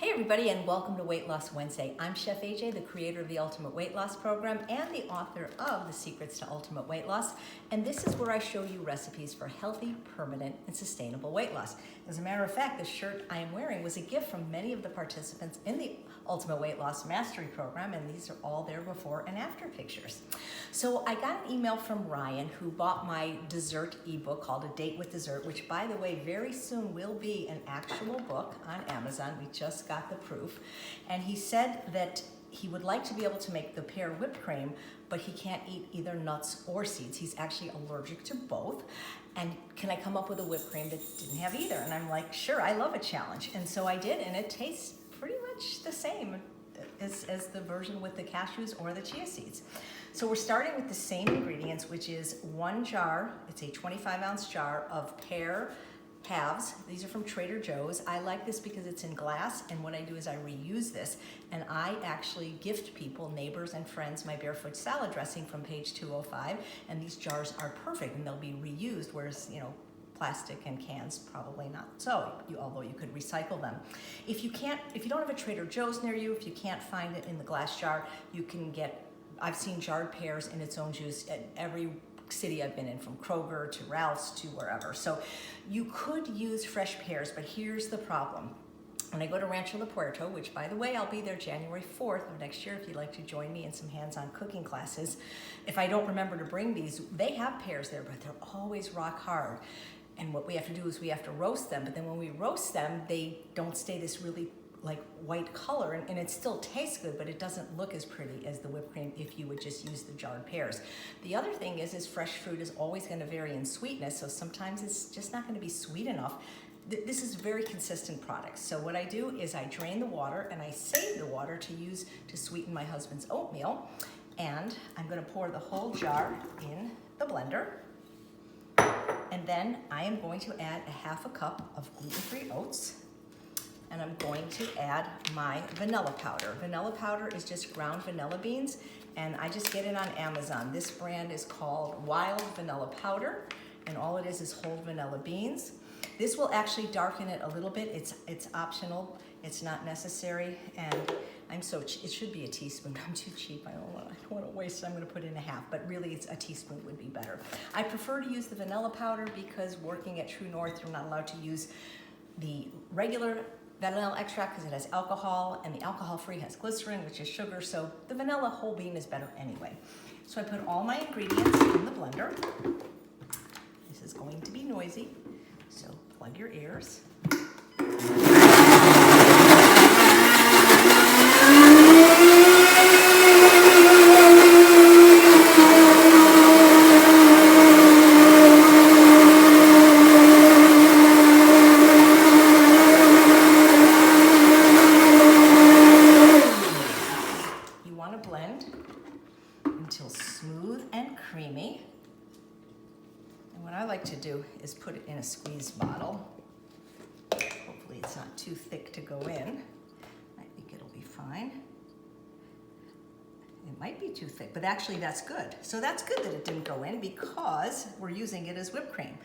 Hey everybody, and welcome to Weight Loss Wednesday. I'm Chef AJ, the creator of the Ultimate Weight Loss Program and the author of The Secrets to Ultimate Weight Loss. And this is where I show you recipes for healthy, permanent, and sustainable weight loss. As a matter of fact, the shirt I am wearing was a gift from many of the participants in the Ultimate Weight Loss Mastery Program, and these are all their before and after pictures. So I got an email from Ryan, who bought my dessert ebook called A Date with Dessert, which, by the way, very soon will be an actual book on Amazon. We just got the proof. And he said that he would like to be able to make the pear whipped cream, but he can't eat either nuts or seeds. He's actually allergic to both. And can I come up with a whipped cream that didn't have either? And I'm like, sure, I love a challenge. And so I did, and it tastes pretty much the same as the version with the cashews or the chia seeds. So we're starting with the same ingredients, which is one jar, it's a 25-ounce jar of pear halves. These are from Trader Joe's. I like this because it's in glass, and what I do is I reuse this, and I actually gift people, neighbors and friends, my barefoot salad dressing from page 205, and these jars are perfect, and they'll be reused, whereas, you know, plastic and cans probably not so, although you could recycle them. If you don't have a Trader Joe's near you, if you can't find it in the glass jar, you can get, I've seen jarred pears in its own juice at every city I've been in, from Kroger to Ralph's to wherever. So you could use fresh pears, but here's the problem. When I go to Rancho La Puerto, which, by the way, I'll be there January 4th of next year if you'd like to join me in some hands-on cooking classes. If I don't remember to bring these, they have pears there, but they're always rock hard. And what we have to do is we have to roast them, but then when we roast them, they don't stay this really like white color, and it still tastes good, but it doesn't look as pretty as the whipped cream if you would just use the jarred pears. The other thing is fresh fruit is always going to vary in sweetness, so sometimes it's just not going to be sweet enough. This is a very consistent product. So what I do is I drain the water, and I save the water to use to sweeten my husband's oatmeal. And I'm going to pour the whole jar in the blender. And then I am going to add a half a cup of gluten-free oats. And I'm going to add my vanilla powder. Vanilla powder is just ground vanilla beans, and I just get it on Amazon. This brand is called Wild Vanilla Powder, and all it is whole vanilla beans. This will actually darken it a little bit. It's optional. It's not necessary, and it should be a teaspoon. I'm too cheap. I don't want to waste it. I'm going to put in a half, but really it's a teaspoon would be better. I prefer to use the vanilla powder because working at True North, you're not allowed to use the regular vanilla extract because it has alcohol, and the alcohol-free has glycerin, which is sugar, so the vanilla whole bean is better anyway. So I put all my ingredients in the blender. This is going to be noisy, so plug your ears. Until smooth and creamy. And what I like to do is put it in a squeeze bottle. Hopefully it's not too thick to go in. I think it'll be fine. It might be too thick, but actually that's good. So that's good that it didn't go in because we're using it as whipped cream.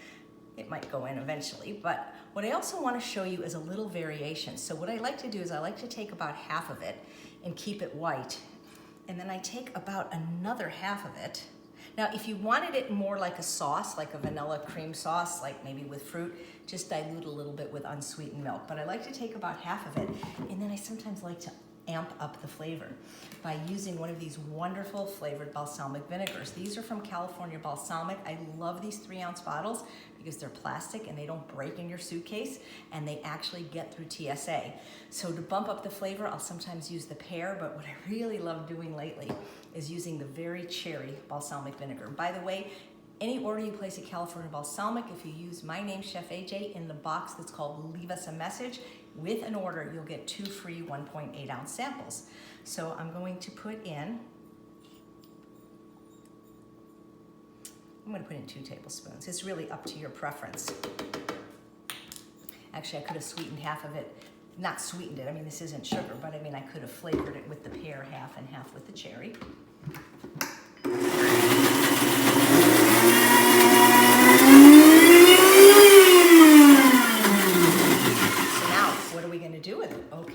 It might go in eventually, but what I also want to show you is a little variation. So what I like to do is I like to take about half of it and keep it white. And then I take about another half of it. Now, if you wanted it more like a sauce, like a vanilla cream sauce, like maybe with fruit, just dilute a little bit with unsweetened milk. But I like to take about half of it, and then I sometimes like to amp up the flavor by using one of these wonderful flavored balsamic vinegars. These are from California Balsamic. I love these 3-ounce bottles because they're plastic and they don't break in your suitcase, and they actually get through TSA. So to bump up the flavor, I'll sometimes use the pear, but what I really love doing lately is using the very cherry balsamic vinegar. By the way, any order you place at California Balsamic, if you use my name, Chef AJ, in the box that's called Leave Us a Message, with an order, you'll get 2 free 1.8-ounce samples. So I'm going to put in, I'm going to put in 2 tablespoons. It's really up to your preference. Actually, I could have sweetened half of it. Not sweetened it, I mean, this isn't sugar, but I mean, I could have flavored it with the pear half and half with the cherry.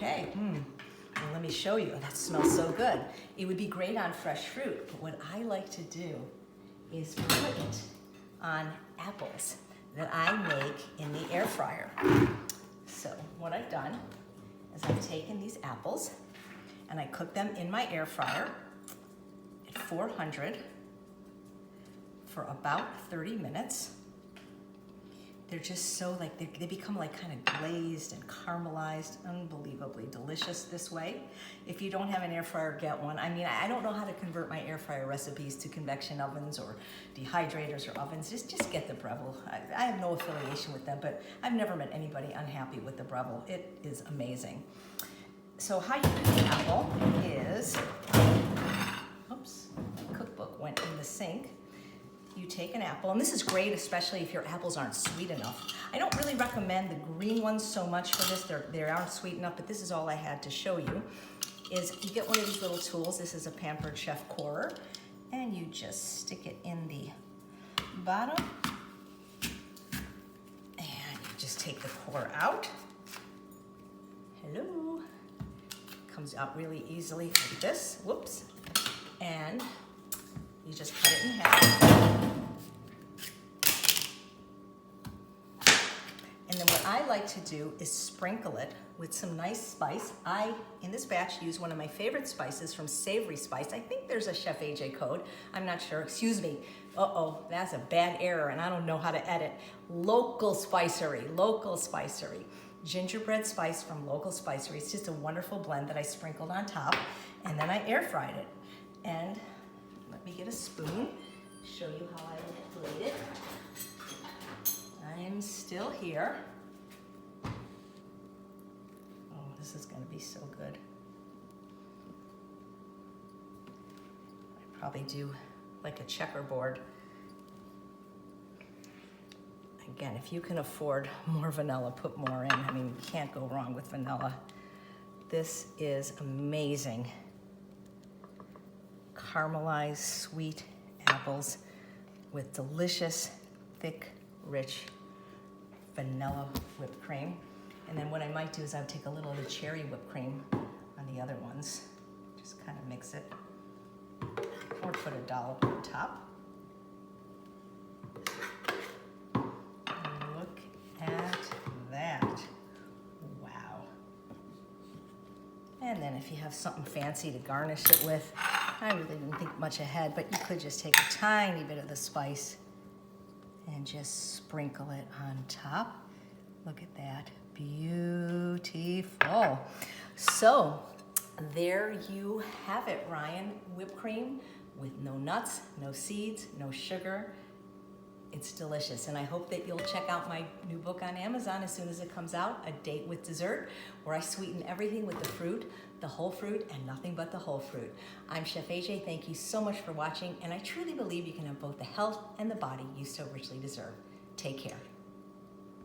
Okay, well, let me show you. That smells so good. It would be great on fresh fruit, but what I like to do is put it on apples that I make in the air fryer. So what I've done is I've taken these apples and I cook them in my air fryer at 400 for about 30 minutes. They're just so like, they become like kind of glazed and caramelized, unbelievably delicious this way. If you don't have an air fryer, get one. I mean, I don't know how to convert my air fryer recipes to convection ovens or dehydrators or ovens. Just get the Breville. I have no affiliation with them, but I've never met anybody unhappy with the Breville. It is amazing. So how you do the apple is, oops, my cookbook went in the sink. You take an apple, and this is great, especially if your apples aren't sweet enough. I don't really recommend the green ones so much for this. They aren't sweet enough, but this is all I had to show you, is you get one of these little tools. This is a Pampered Chef corer, and you just stick it in the bottom, and you just take the core out. Hello. Comes out really easily like this, whoops, and you just cut it in half. And then what I like to do is sprinkle it with some nice spice. I, in this batch, use one of my favorite spices from Savory Spice. I think there's a Chef AJ code. I'm not sure. Excuse me. Uh-oh, that's a bad error, and I don't know how to edit. Local Spicery. Gingerbread spice from Local Spicery. It's just a wonderful blend that I sprinkled on top, and then I air fried it. And let me get a spoon, show you how I blade it. I'm still here. Oh, this is gonna be so good. I probably do like a checkerboard. Again, if you can afford more vanilla, put more in. I mean, you can't go wrong with vanilla. This is amazing. Caramelized sweet apples with delicious, thick, rich vanilla whipped cream. And then what I might do is I would take a little of the cherry whipped cream on the other ones. Just kind of mix it. Or put a dollop on top. And look at that. Wow. And then if you have something fancy to garnish it with, I really didn't think much ahead, but you could just take a tiny bit of the spice and just sprinkle it on top. Look at that, beautiful. So there you have it, Ryan. Whipped cream with no nuts, no seeds, no sugar. It's delicious, and I hope that you'll check out my new book on Amazon as soon as it comes out, A Date with Dessert, where I sweeten everything with the fruit, the whole fruit, and nothing but the whole fruit. I'm Chef AJ. Thank you so much for watching, and I truly believe you can have both the health and the body you so richly deserve. Take care.